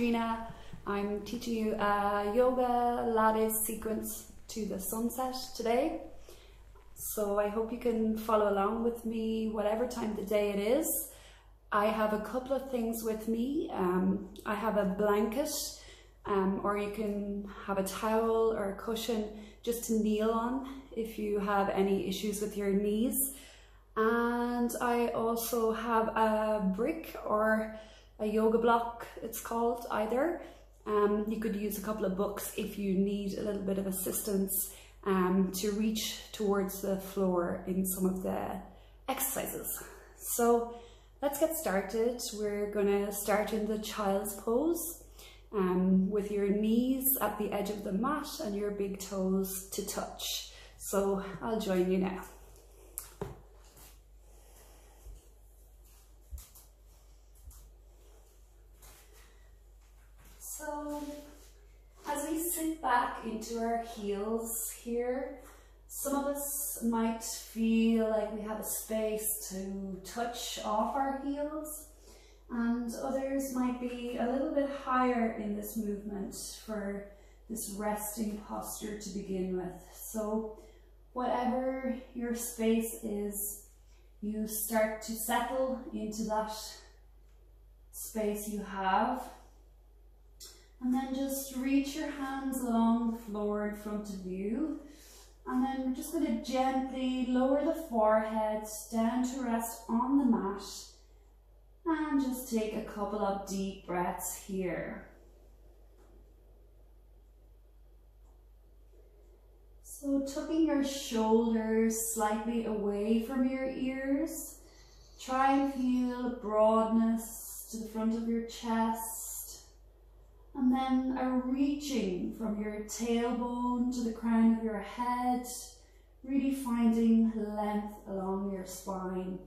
Catriona. I'm teaching you a YOGALATES sequence to the sunset today. So I hope you can follow along with me whatever time of the day it is. I have a couple of things with me. I have a blanket, or you can have a towel or a cushion just to kneel on if you have any issues with your knees. And I also have a brick or a yoga block, it's called either. You could use a couple of books if you need a little bit of assistance to reach towards the floor in some of the exercises. So let's get started. We're going to start in the child's pose with your knees at the edge of the mat and your big toes to touch. So I'll join you now. So as we sit back into our heels here, some of us might feel like we have a space to touch off our heels, and others might be a little bit higher in this movement for this resting posture to begin with. So whatever your space is, you start to settle into that space you have. And then just reach your hands along the floor in front of you. And then we're just going to gently lower the forehead down to rest on the mat. And just take a couple of deep breaths here. So tucking your shoulders slightly away from your ears. Try and feel broadness to the front of your chest. And then a reaching from your tailbone to the crown of your head, really finding length along your spine.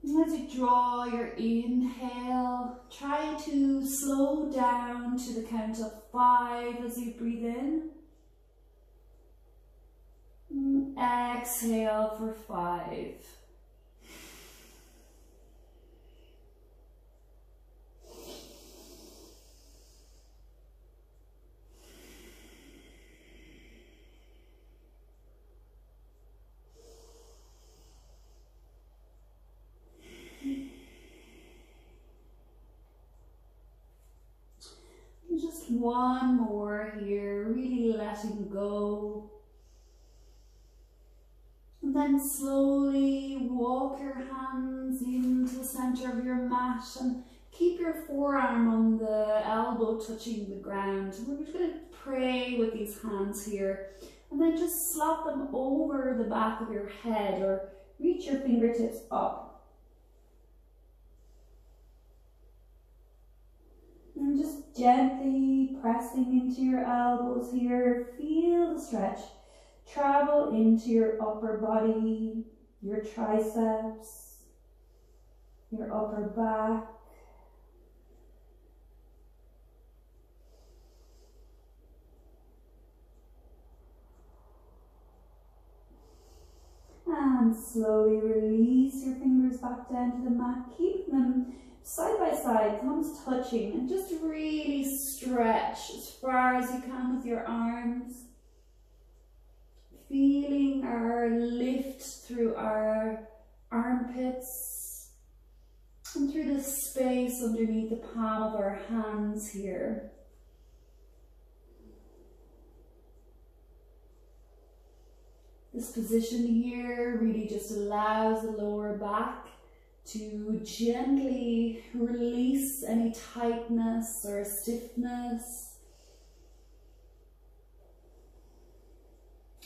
And as you draw your inhale, try to slow down to the count of 5 as you breathe in. Exhale for 5. Just one more here, really letting go. And then slowly walk your hands into the center of your mat and keep your forearm on the elbow touching the ground. We're just going to pray with these hands here, and then just slap them over the back of your head or reach your fingertips up. And just gently pressing into your elbows here, feel the stretch. Travel into your upper body, your triceps, your upper back. And slowly release your fingers back down to the mat. Keep them side by side, thumbs touching, and just really stretch as far as you can with your arms. Feeling our lift through our armpits and through the space underneath the palm of our hands here. This position here really just allows the lower back to gently release any tightness or stiffness.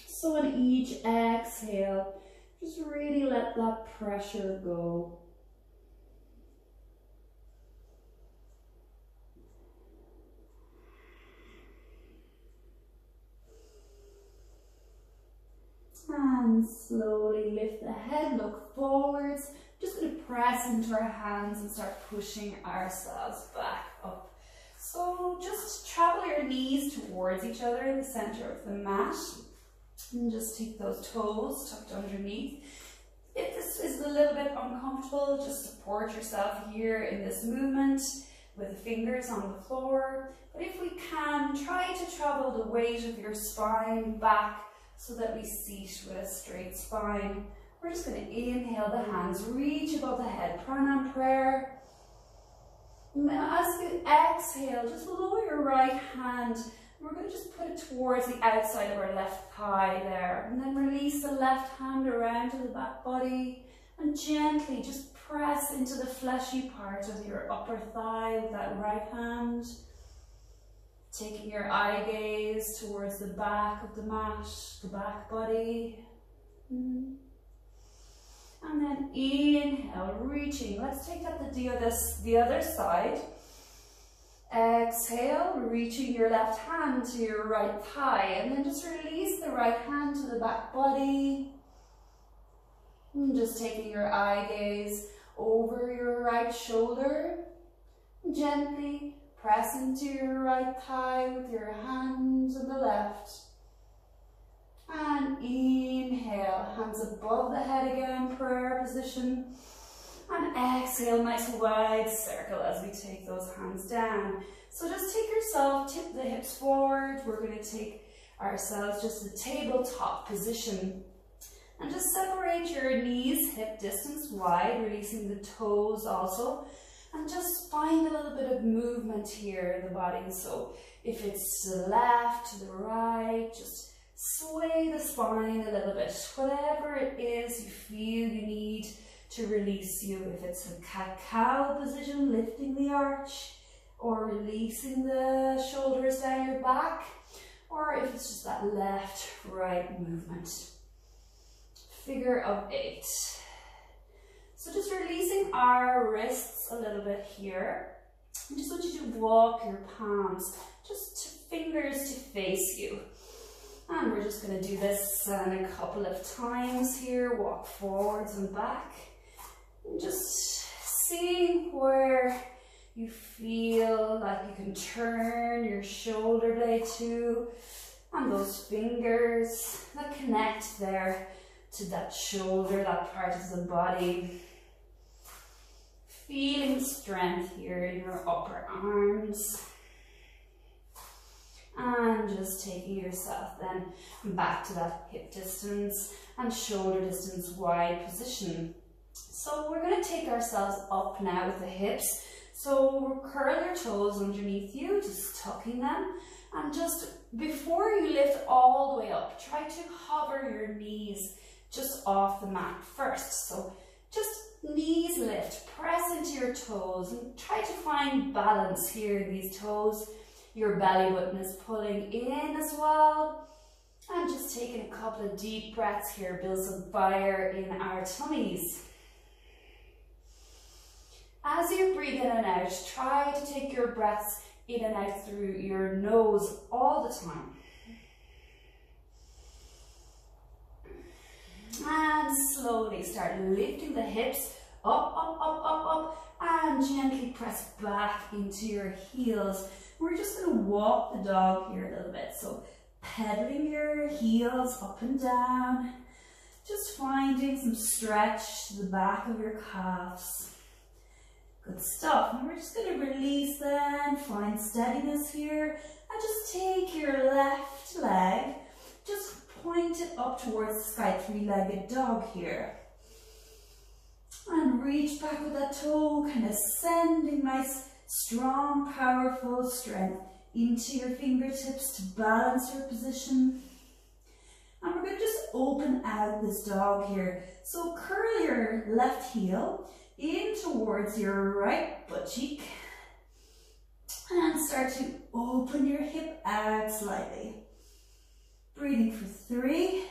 So on each exhale, just really let that pressure go. And slowly lift the head, look forwards. Just going to press into our hands and start pushing ourselves back up. So just travel your knees towards each other in the center of the mat. And just take those toes tucked underneath. If this is a little bit uncomfortable, just support yourself here in this movement with the fingers on the floor. But if we can, try to travel the weight of your spine back so that we seat with a straight spine. We're just going to inhale the hands, reach above the head, pranam prayer. As you exhale, just lower your right hand. We're going to just put it towards the outside of our left thigh there. And then release the left hand around to the back body. And gently just press into the fleshy part of your upper thigh with that right hand. Taking your eye gaze towards the back of the mat, the back body. And then inhale, reaching. Let's take that to the other side. Exhale, reaching your left hand to your right thigh, and then just release the right hand to the back body. And just taking your eye gaze over your right shoulder. Gently press into your right thigh with your hands on the left. And inhale, hands above the head again, prayer position. And exhale, nice wide circle as we take those hands down. So just take yourself, tip the hips forward. We're going to take ourselves just a tabletop position. And just separate your knees hip distance wide, releasing the toes also. And just find a little bit of movement here in the body. So if it's to the left, to the right, just sway the spine a little bit. Whatever it is you feel you need to release you. If it's a cat-cow position, lifting the arch, or releasing the shoulders down your back, or if it's just that left-right movement. Figure of 8. So just releasing our wrists a little bit here. I just want you to walk your palms, just fingers to face you. And we're just going to do this a couple of times here. Walk forwards and back. And just seeing where you feel like you can turn your shoulder blade to, and those fingers that connect there to that shoulder, that part of the body. Feeling strength here in your upper arms. And just taking yourself then back to that hip distance and shoulder distance wide position. So we're going to take ourselves up now with the hips. So curl your toes underneath you, just tucking them. And just before you lift all the way up, try to hover your knees just off the mat first. So just knees lift, press into your toes and try to find balance here in these toes. Your belly button is pulling in as well. And just taking a couple of deep breaths here, build some fire in our tummies. As you breathe in and out, try to take your breaths in and out through your nose all the time. And slowly start lifting the hips up, up, up, up, up, and gently press back into your heels. We're just going to walk the dog here a little bit. So pedaling your heels up and down, just finding some stretch to the back of your calves. Good stuff. And we're just going to release then, find steadiness here, and just take your left leg, just point it up towards the sky, three-legged dog here. And reach back with that toe, kind of sending nice, strong, powerful strength into your fingertips to balance your position. And we're going to just open out this dog here. So curl your left heel in towards your right butt cheek and start to open your hip out slightly. Breathing for 3.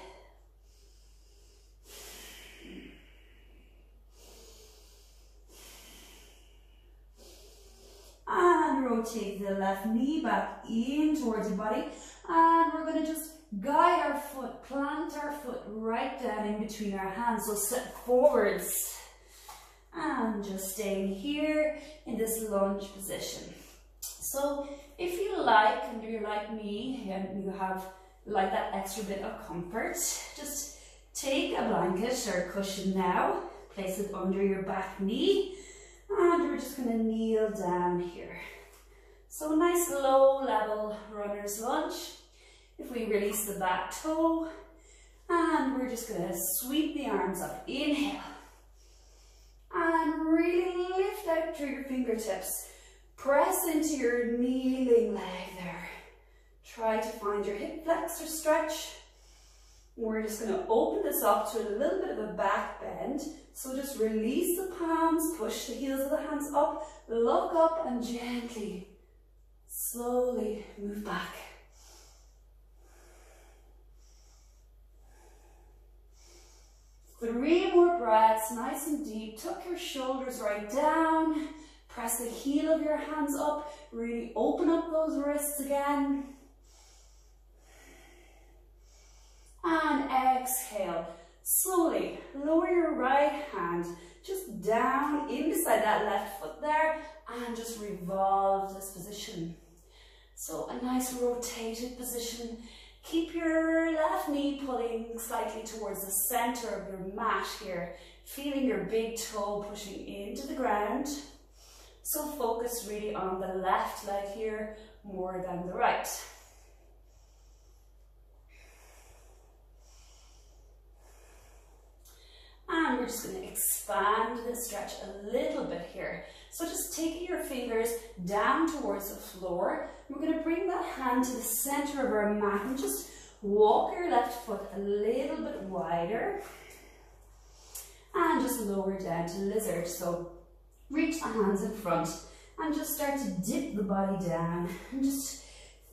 And rotate the left knee back in towards your body. And we're going to just guide our foot, plant our foot right down in between our hands. So step forwards. And just staying here in this lunge position. So if you like, and you're like me, and you have like that extra bit of comfort, just take a blanket or a cushion now, place it under your back knee, and we're just going to kneel down here. So a nice low level runner's lunge. If we release the back toe, and we're just going to sweep the arms up. Inhale. And really lift out through your fingertips. Press into your kneeling leg there. Try to find your hip flexor stretch. We're just going to open this up to a little bit of a back bend. So just release the palms, push the heels of the hands up, look up and gently, slowly move back. Three more breaths, nice and deep. Tuck your shoulders right down. Press the heel of your hands up. Really open up those wrists again. And exhale. Slowly lower your right hand just down in beside that left foot there and just revolve this position. So a nice rotated position. Keep your left knee pulling slightly towards the center of your mat here, feeling your big toe pushing into the ground. So focus really on the left leg here more than the right. And we're just going to expand the stretch a little bit here. So just taking your fingers down towards the floor, we're going to bring that hand to the center of our mat and just walk your left foot a little bit wider. And just lower down to lizard. So reach the hands in front and just start to dip the body down. And just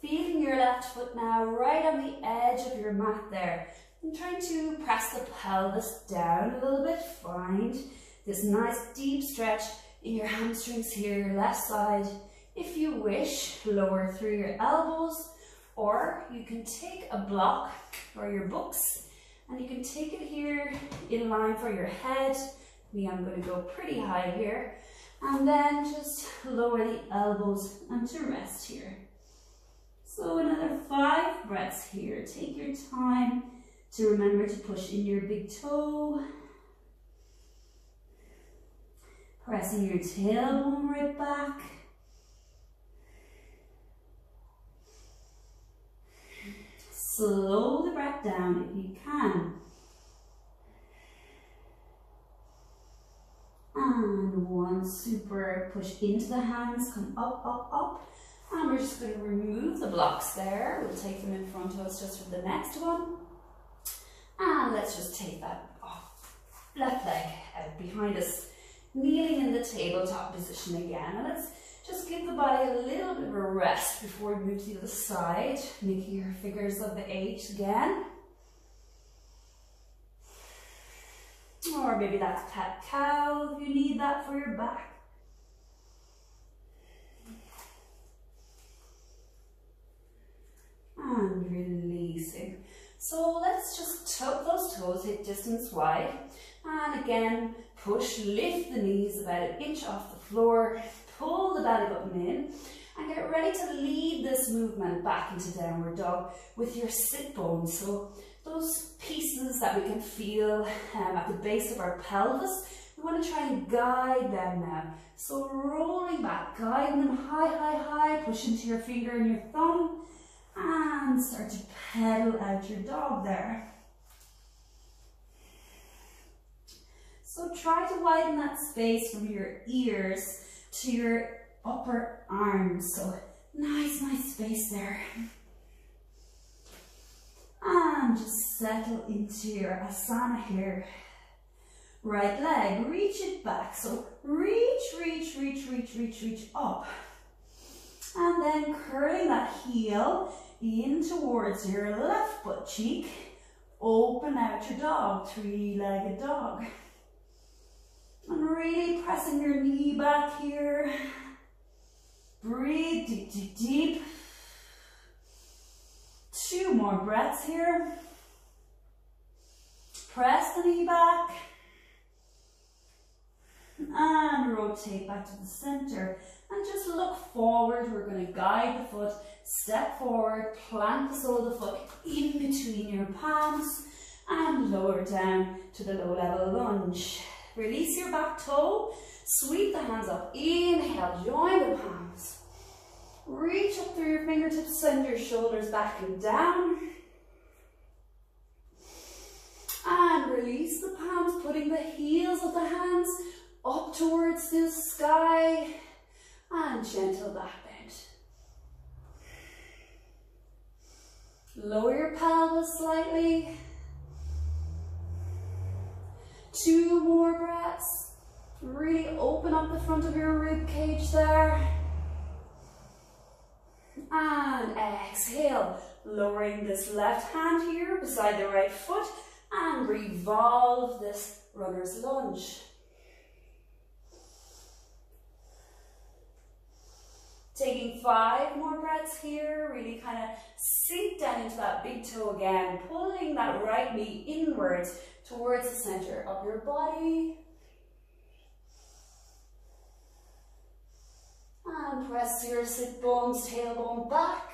feeling your left foot now right on the edge of your mat there. And trying to press the pelvis down a little bit. Find this nice deep stretch in your hamstrings here, left side. If you wish, lower through your elbows, or you can take a block or your books and you can take it here in line for your head. Me, I'm going to go pretty high here. And then just lower the elbows and to rest here. So another 5 breaths here. Take your time to remember to push in your big toe. Pressing your tailbone right back. Slow the breath down if you can. And one, super. Push into the hands, come up, up, up. And we're just going to remove the blocks there. We'll take them in front of us just for the next one. And let's just take that off. Left leg out behind us. Kneeling in the tabletop position again. And let's just give the body a little bit of a rest before we move to the other side. Making your figures of the 8 again. Or maybe that's cat-cow if you need that for your back. And releasing. So let's just tuck those toes hip distance wide. And again, push, lift the knees about an inch off the floor. Pull the belly button in. And get ready to lead this movement back into downward dog with your sit bones. So those pieces that we can feel at the base of our pelvis, we want to try and guide them now. So rolling back, guiding them high, high, high. Push into your finger and your thumb. And start to pedal out your dog there. So try to widen that space from your ears to your upper arms. So nice, nice space there. And just settle into your asana here. Right leg, reach it back. So reach, reach, reach, reach, reach, reach up. And then curling that heel in towards your left butt cheek. Open out your dog, 3-legged dog. And really pressing your knee back here. Breathe deep, deep, deep. 2 more breaths here. Press the knee back. And rotate back to the center. And just look forward. We're going to guide the foot, step forward, plant the sole of the foot in between your palms, and lower down to the low level lunge. Release your back toe, sweep the hands up, inhale, join the palms. Reach up through your fingertips, send your shoulders back and down. And release the palms, putting the heels of the hands up towards the sky. And gentle back bend. Lower your pelvis slightly. 2 more breaths. Really open up the front of your rib cage there. And exhale, lowering this left hand here beside the right foot and revolve this runner's lunge. Taking 5 more breaths here, really kind of sink down into that big toe again, pulling that right knee inwards towards the center of your body. And press your sit bones, tailbone back.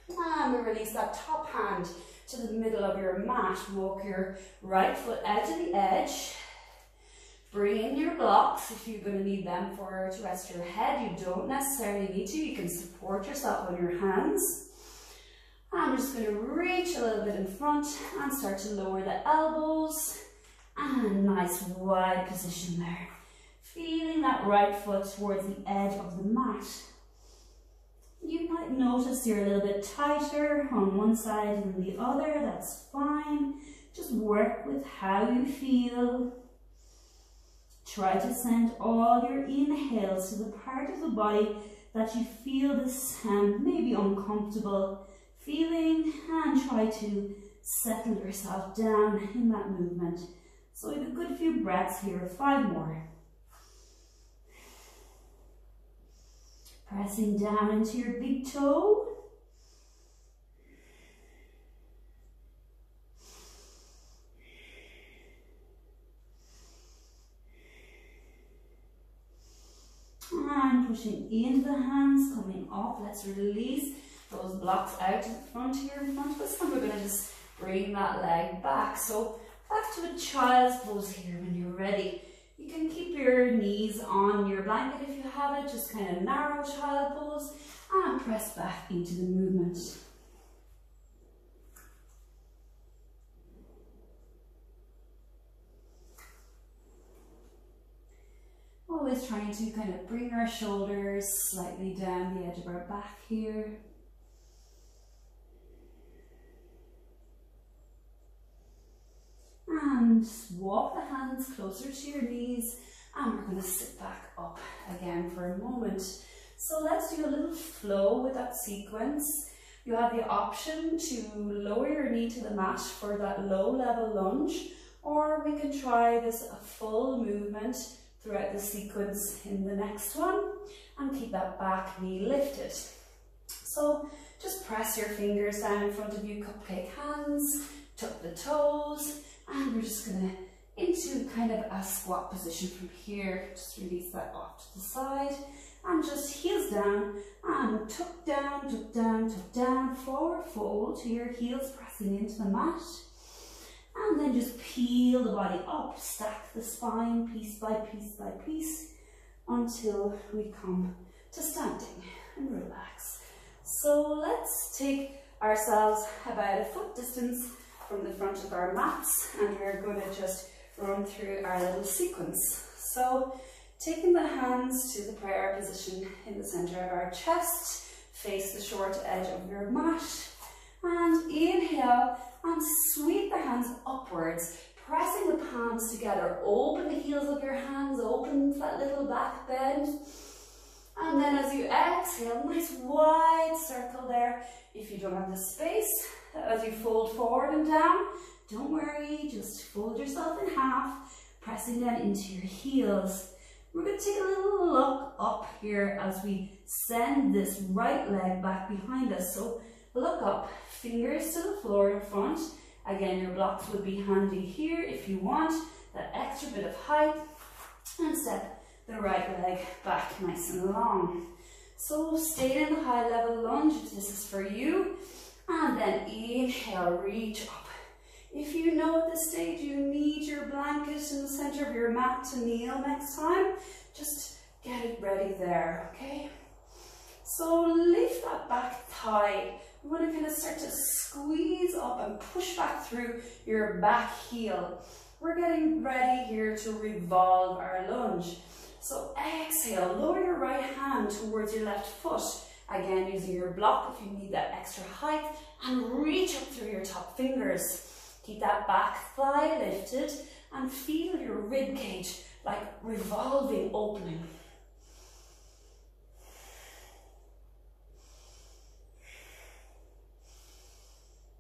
And we release that top hand to the middle of your mat. Walk your right foot out to the edge. Bring in your blocks if you're going to need them to rest your head. You don't necessarily need to. You can support yourself on your hands. I'm just going to reach a little bit in front and start to lower the elbows. And nice wide position there. Feeling that right foot towards the edge of the mat. You might notice you're a little bit tighter on one side than the other. That's fine. Just work with how you feel. Try to send all your inhales to the part of the body that you feel this maybe uncomfortable feeling, and try to settle yourself down in that movement. So we have a good few breaths here, 5 more. Pressing down into your big toe. And pushing into the hands, coming up. Let's release those blocks out to the front here in front of us, and we're going to just bring that leg back. So back to a child's pose here when you're ready. You can keep your knees on your blanket if you have it, just kind of narrow child pose, and press back into the movement. Always trying to kind of bring our shoulders slightly down the edge of our back here. And walk the hands closer to your knees, and we're going to sit back up again for a moment. So let's do a little flow with that sequence. You have the option to lower your knee to the mat for that low level lunge, or we can try this a full movement throughout the sequence in the next one and keep that back knee lifted. So just press your fingers down in front of you, cupcake hands, tuck the toes, and we're just going to into kind of a squat position from here. Just release that off to the side and just heels down and tuck down, tuck down, tuck down, forward fold to your heels pressing into the mat. And then just peel the body up, stack the spine piece by piece by piece until we come to standing and relax. So let's take ourselves about a foot distance from the front of our mats, and we're going to just run through our little sequence. So taking the hands to the prayer position in the center of our chest, face the short edge of your mat, and inhale and sweep the hands upwards, pressing the palms together. Open the heels of your hands, open that little back bend. And then as you exhale, nice wide circle there. If you don't have the space, as you fold forward and down, don't worry, just fold yourself in half, pressing down into your heels. We're going to take a little look up here as we send this right leg back behind us. So look up, fingers to the floor in front. Again, your blocks would be handy here if you want that extra bit of height. and step the right leg back nice and long. So stay in the high level lunge if this is for you, and then inhale, reach up. If you know at this stage you need your blanket in the center of your mat to kneel next time, just get it ready there, okay? So lift that back thigh. You want to kind of start to squeeze up and push back through your back heel. We're getting ready here to revolve our lunge. So exhale, lower your right hand towards your left foot. Again, using your block if you need that extra height, and reach up through your top fingers. Keep that back thigh lifted and feel your rib cage like revolving, opening.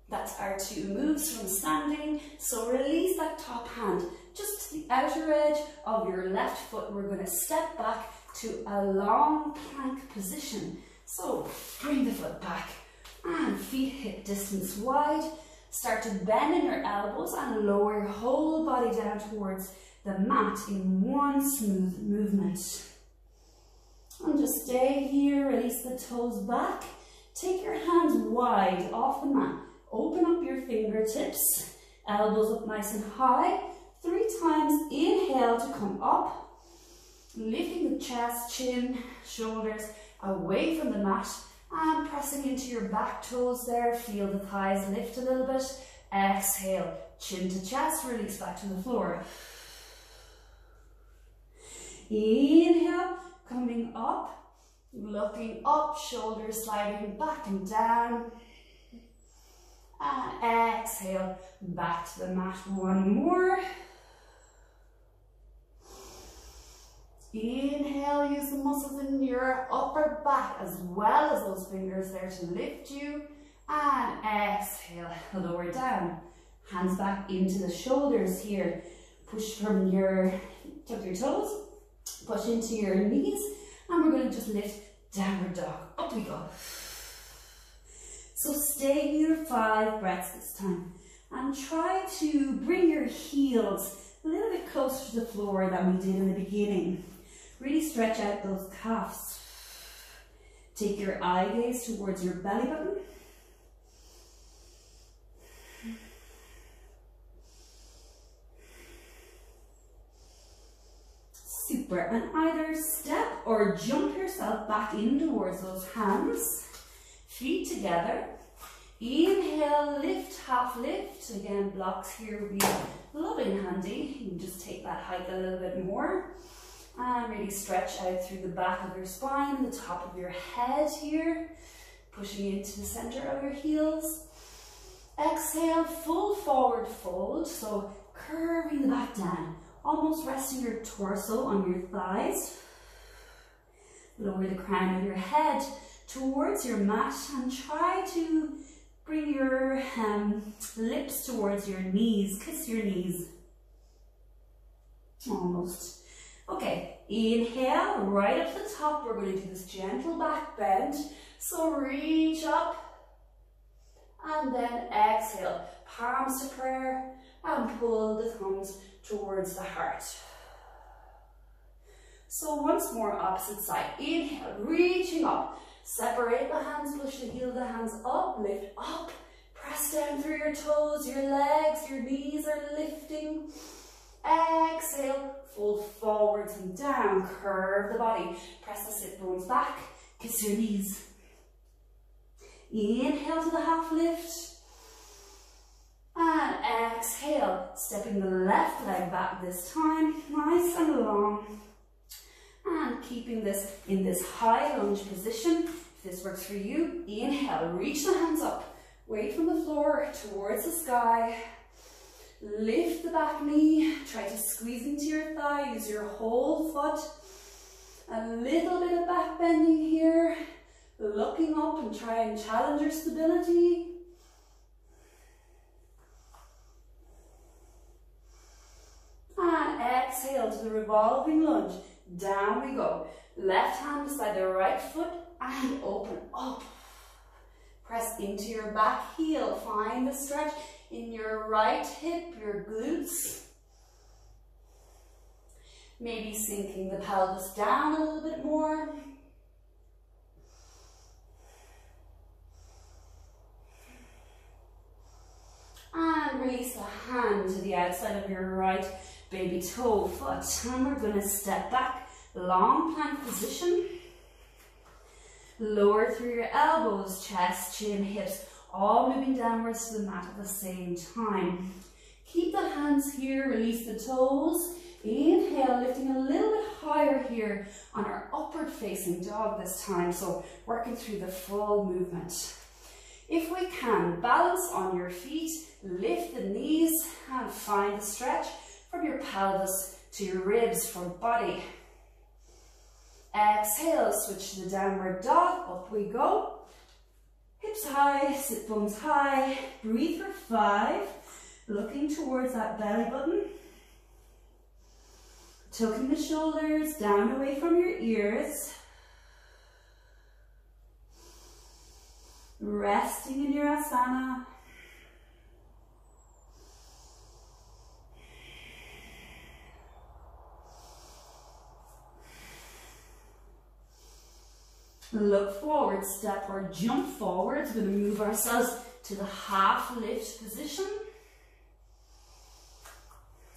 That's our two moves from standing. So release that top hand just to the outer edge of your left foot. We're going to step back to a long plank position. So bring the foot back and feet hip distance wide. Start to bend in your elbows and lower your whole body down towards the mat in one smooth movement. And just stay here, release the toes back. Take your hands wide off the mat. Open up your fingertips, elbows up nice and high. 3 times, inhale to come up. Lifting the chest, chin, shoulders away from the mat. And pressing into your back toes there, feel the thighs lift a little bit. Exhale, chin to chest, release back to the floor. Inhale, coming up, looking up, shoulders sliding back and down. And exhale, back to the mat, one more. Inhale, use the muscles in your upper back as well as those fingers there to lift you. And exhale, lower down. Hands back into the shoulders here. Push from your, tuck your toes, push into your knees, and we're going to just lift downward dog. Up we go. So stay here 5 breaths this time. And try to bring your heels a little bit closer to the floor than we did in the beginning. Really stretch out those calves. Take your eye gaze towards your belly button. Super. And either step or jump yourself back in towards those hands. Feet together. Inhale, lift, half lift. Again, blocks here would be lovely and handy. You can just take that height a little bit more. And really stretch out through the back of your spine, the top of your head here. Pushing into the center of your heels. Exhale, full forward fold. So curving the back down. Almost resting your torso on your thighs. Lower the crown of your head towards your mat and try to bring your lips towards your knees. Kiss your knees. Almost. Okay, inhale, right up the top. We're going to do this gentle back bend. So reach up and then exhale. Palms to prayer and pull the thumbs towards the heart. So once more, opposite side. Inhale, reaching up. Separate the hands, push the heel of the hands up, lift up. Press down through your toes, your legs, your knees are lifting. Exhale, fold forwards and down, curve the body. Press the sit bones back, kiss your knees. Inhale to the half lift. And exhale, stepping the left leg back this time, nice and long. And keeping this in this high lunge position. If this works for you, inhale, reach the hands up. Weight from the floor towards the sky. Lift the back knee. Try to squeeze into your thigh. Use your whole foot. A little bit of back bending here. Looking up and try and challenge your stability. And exhale to the revolving lunge. Down we go. Left hand beside the right foot and open up. Press into your back heel. Find the stretch in your right hip, your glutes. Maybe sinking the pelvis down a little bit more. And release the hand to the outside of your right baby toe foot. And we're going to step back, long plank position. Lower through your elbows, chest, chin, hips, all moving downwards to the mat at the same time. Keep the hands here, release the toes. Inhale, lifting a little bit higher here on our upward facing dog this time. So working through the full movement. If we can, balance on your feet, lift the knees and find the stretch from your pelvis to your ribs for body. Exhale, switch to the downward dog, up we go. Hips high, sit bones high, breathe for 5, looking towards that belly button. Tucking the shoulders down away from your ears. Resting in your asana. Look forward, step or jump forward. We're going to move ourselves to the half lift position.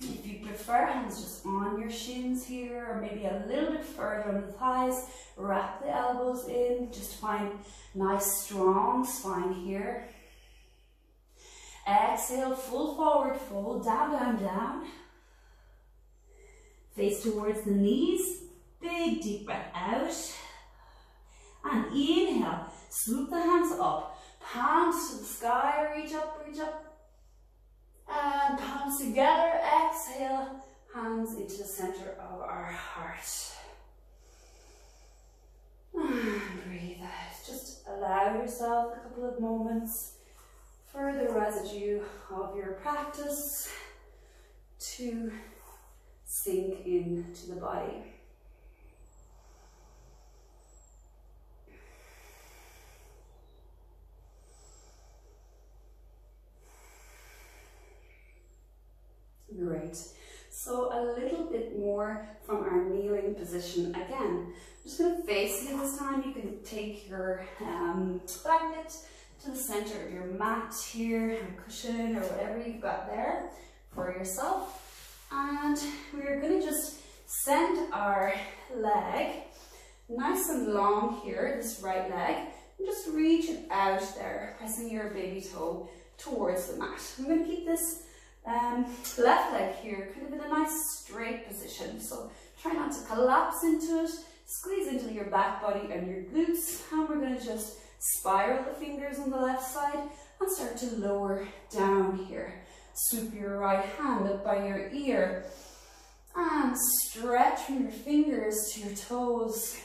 If you prefer, hands just on your shins here, or maybe a little bit further on the thighs. Wrap the elbows in, just find nice strong spine here. Exhale, full forward fold, down, down, down. Face towards the knees, big deep breath out. And inhale, swoop the hands up, palms to the sky, reach up, and palms together, exhale, hands into the center of our heart. And breathe out, just allow yourself a couple of moments for the residue of your practice to sink into the body. Great. So a little bit more from our kneeling position again. I'm just going to face you this time. You can take your blanket to the center of your mat here, or cushion, or whatever you've got there for yourself. And we're going to just send our leg nice and long here, this right leg, and just reach it out there, pressing your baby toe towards the mat. I'm going to keep this left leg here kind of in a nice straight position, so try not to collapse into it. Squeeze into your back body and your glutes, and we're going to just spiral the fingers on the left side and start to lower down here. Swoop your right hand up by your ear and stretch from your fingers to your toes.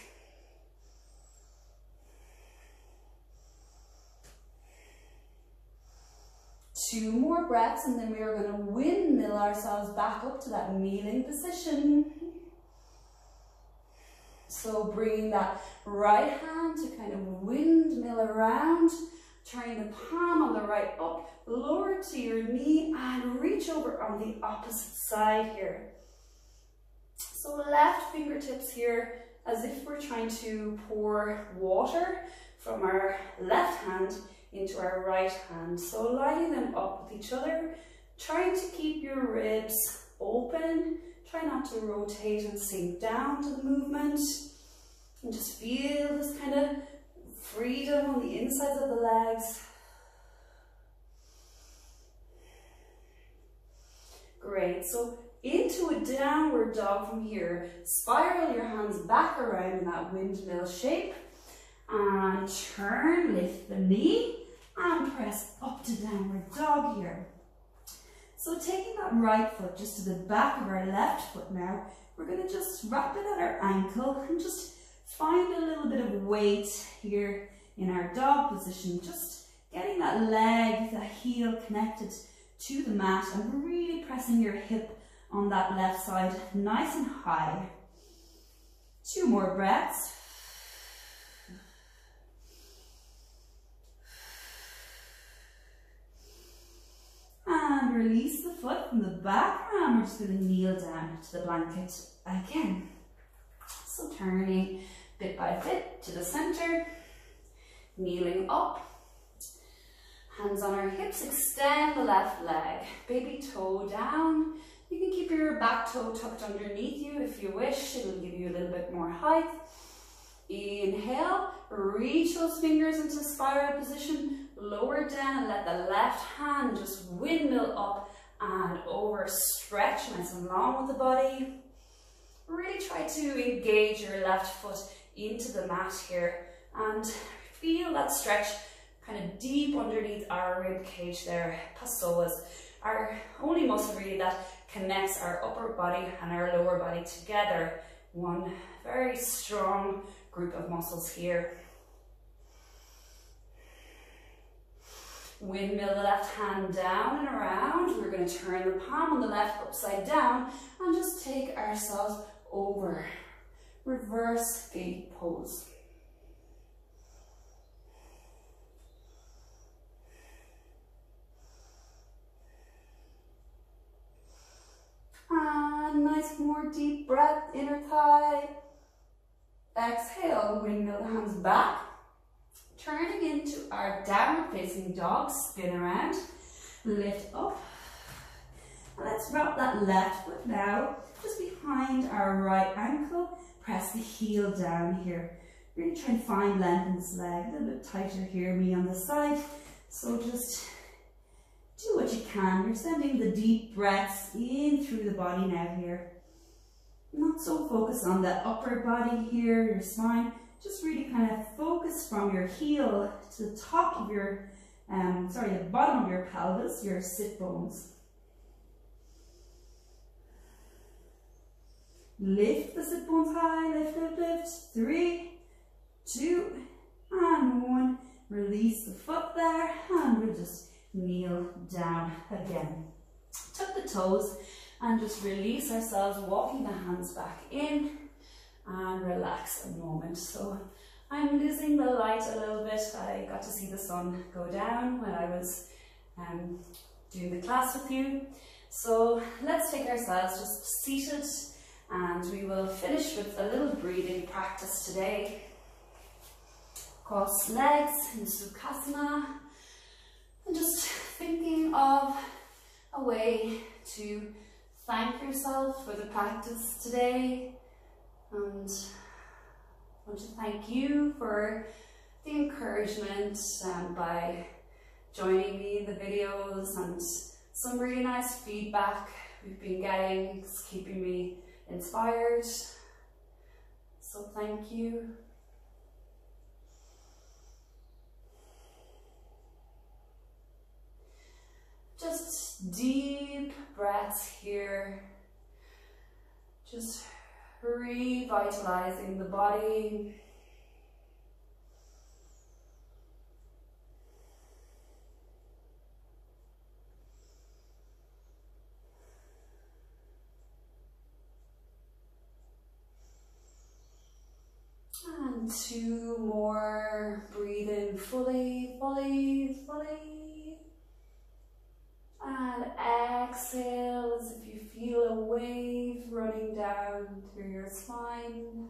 Two more breaths, and then we are going to windmill ourselves back up to that kneeling position. So bringing that right hand to kind of windmill around, turning the palm on the right up, lower to your knee and reach over on the opposite side here. So left fingertips here as if we're trying to pour water from our left hand into our right hand. So lining them up with each other, trying to keep your ribs open. Try not to rotate and sink down to the movement. And just feel this kind of freedom on the insides of the legs. Great, so into a downward dog from here. Spiral your hands back around in that windmill shape. And turn, lift the knee and press up to downward dog here. So taking that right foot just to the back of our left foot now, we're going to just wrap it at our ankle and just find a little bit of weight here in our dog position. Just getting that leg, that heel connected to the mat and really pressing your hip on that left side nice and high. Two more breaths. And release the foot from the back and we're just going to kneel down to the blanket again. So turning bit by bit to the center, kneeling up, hands on our hips, extend the left leg, baby toe down. You can keep your back toe tucked underneath you if you wish, it'll give you a little bit more height. Inhale, reach those fingers into spiral position, lower down and let the left hand just windmill up and over, stretch nice and long with the body. Really try to engage your left foot into the mat here and feel that stretch kind of deep underneath our rib cage there. Psoas, our only muscle really that connects our upper body and our lower body together. One very strong group of muscles here. Windmill the left hand down and around. We're going to turn the palm on the left upside down and just take ourselves over. Reverse gate pose. And nice more deep breath, inner thigh. Exhale, windmill the hands back. Turning into our downward facing dog, spin around, lift up. And let's wrap that left foot now just behind our right ankle. Press the heel down here. Really try and find length in this leg. A little bit tighter here, me on the side. So just do what you can. You're sending the deep breaths in through the body now here. Not so focused on the upper body here, your spine. Just really kind of focus from your heel to the top of your, the bottom of your pelvis, your sit bones. Lift the sit bones high, lift, lift, lift. 3, 2, and 1. Release the foot there, and we'll just kneel down again. Tuck the toes and just release ourselves, walking the hands back in and relax a moment. So I'm losing the light a little bit. I got to see the sun go down when I was doing the class with you. So let's take ourselves just seated and we will finish with a little breathing practice today. Cross legs in Sukhasana and just thinking of a way to thank yourself for the practice today. And I want to thank you for the encouragement by joining me in the videos and some really nice feedback we've been getting. It's keeping me inspired. So thank you. Just deep breaths here. Just revitalizing the body. And 2 more. Breathe in fully, fully, fully. And exhale as if you feel a wave running down through your spine.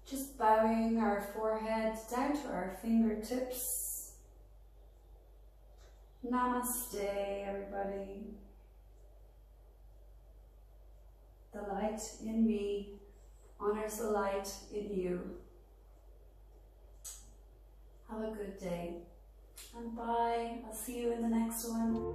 Just bowing our forehead down to our fingertips. Namaste, everybody. The light in me honors the light in you. Have a good day and bye. I'll see you in the next one.